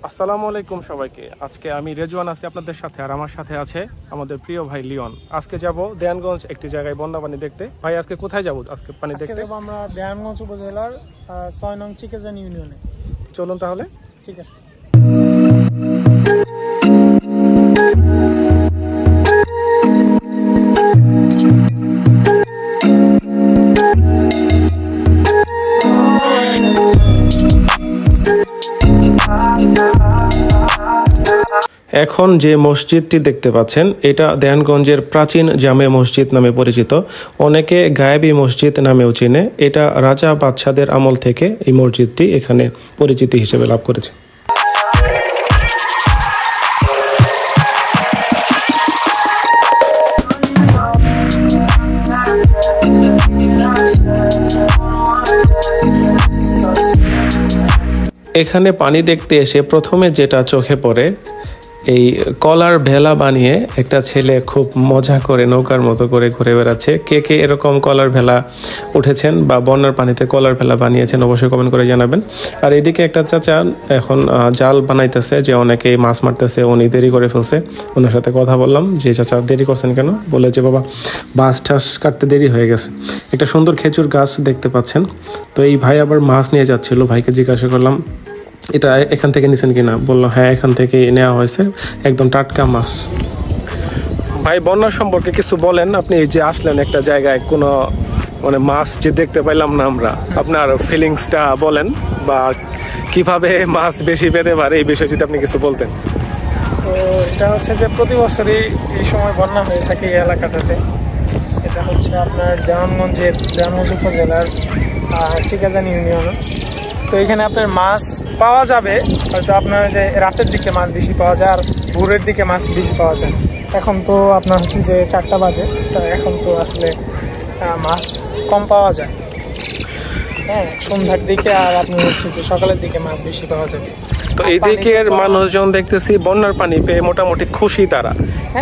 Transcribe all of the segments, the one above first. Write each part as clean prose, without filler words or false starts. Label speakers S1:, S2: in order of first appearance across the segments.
S1: আসসালামু আলাইকুম সবাইকে। আজকে আমি রেজওয়ান আছি আপনাদের সাথে, আর আমার সাথে আছে আমাদের প্রিয় ভাই লিওন। আজকে যাব দেয়ানগঞ্জ একটি জায়গায় বন্যা পানি দেখতে। ভাই আজকে কোথায় যাব? আজকে পানি দেখতে
S2: আমরা দেয়ানগঞ্জ উপজেলার ৬ নং চিকেজান ইউনিয়নে।
S1: চলুন তাহলে।
S2: ঠিক আছে।
S1: এখন যে মসজিদটি দেখতে পাচ্ছেন এটা দেয়ানগঞ্জের প্রাচীন জামে মসজিদ নামে পরিচিত। অনেকে গায়েবী মসজিদ নামেও চিনে। এটা রাজা বাদশাদের আমল থেকে এই মসজিদটি এখানে পরিচিতি হিসেবে লাভ করেছে। এখানে পানি দেখতে এসে প্রথমে যেটা চোখে পড়ে, এই কলার ভেলা বানিয়ে একটা ছেলে খুব মজা করে নৌকার মতো করে ঘুরে বেড়াচ্ছে। কে কে এরকম কলার ভেলা উঠেছেন বা বন্যার পানিতে কলার ভেলা বানিয়েছেন অবশ্যই কমেন্ট করে জানাবেন। আর এদিকে একটা চাচা এখন জাল বানাইতেছে, যে অনেকে মাছ মারতেছে, উনি দেরি করে ফেলছে। ওনার সাথে কথা বললাম যে চাচা দেরি করছেন কেন? বলে যে বাবা বাঁশ ঠাস কাটতে দেরি হয়ে গেছে। একটা সুন্দর খেজুর গাছ দেখতে পাচ্ছেন। তো এই ভাই আবার মাছ নিয়ে যাচ্ছিল, ভাইকে জিজ্ঞাসা করলাম এটা এখান থেকে নিছেন কিনা? বললো হ্যাঁ এখান থেকে নেওয়া হয়েছে, একদম টাটকা মাছ। ভাই বন্যার সম্পর্কে কিছু বলেন। আপনি যে আসলেন একটা জায়গায়, কোনো মানে মাছ যে দেখতে পাইলাম না আমরা, আপনার ফিলিংসটা বলেন, বা কিভাবে মাছ বেশি পেতে পারে এই বিষয়ে যদি আপনি কিছু বলতেন।
S2: তো এটা হচ্ছে যে প্রতি বছরই এই সময় বন্যা হয়ে থাকে এই এলাকাটাতে। এটা হচ্ছে আপনার দেওয়ানগঞ্জ উপজেলার চিকেজান ইউনিয়ন। তো এখানে আপনার মাছ পাওয়া যাবে, হয়তো আপনার যে রাতের দিকে মাছ বেশি পাওয়া যায় আর ভোরের দিকে মাছ বেশি পাওয়া যায়। এখন তো আপনার হচ্ছে যে 4টা বাজে, তো এখন তো আসলে মাছ কম পাওয়া যায়। হ্যাঁ, সন্ধ্যার দিকে আর আপনি হচ্ছে যে সকালের দিকে মাছ বেশি পাওয়া যাবে।
S1: তো এই দিকের মানুষজন দেখতেছি বন্যার পানি পেয়ে মোটামুটি খুশি তারা।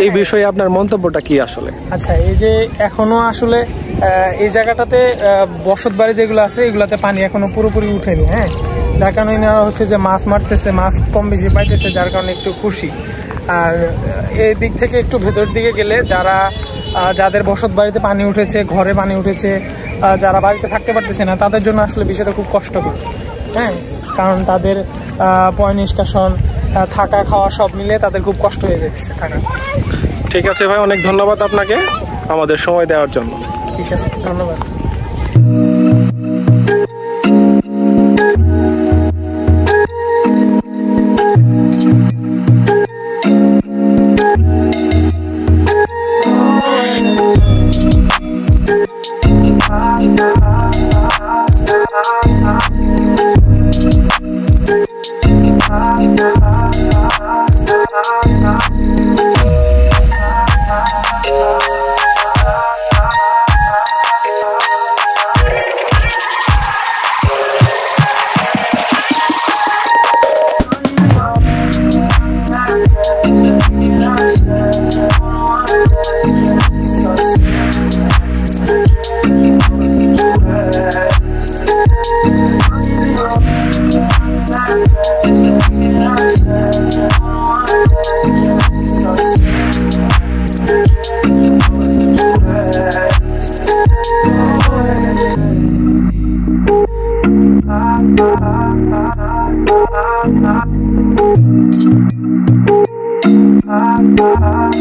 S1: এই বিষয়ে আপনার মন্তব্যটা কি আসলে?
S2: আচ্ছা, এই যে এখনো আসলে এই জায়গাটাতে বসত বাড়ি যেগুলো আছে এগুলাতে পানি এখনো পুরোপুরি উঠেনি। হ্যাঁ, যার কারণে হচ্ছে যে মাছ মারতেছে, মাছ কম বেশি পাইতেছে, যার কারণে একটু খুশি। আর এই দিক থেকে একটু ভেতর দিকে গেলে যাদের বসত বাড়িতে পানি উঠেছে, ঘরে পানি উঠেছে, যারা বাড়িতে থাকতে পারতেছে না, তাদের জন্য আসলে বিষয়টা খুব কষ্টকর। হ্যাঁ, কারণ তাদের পয় নিষ্কাশন, থাকা খাওয়া সব মিলে তাদের খুব কষ্ট হয়ে যাচ্ছে থাকা।
S1: ঠিক আছে ভাই, অনেক ধন্যবাদ আপনাকে আমাদের সময় দেওয়ার জন্য।
S2: ঠিক আছে, ধন্যবাদ।
S3: Ah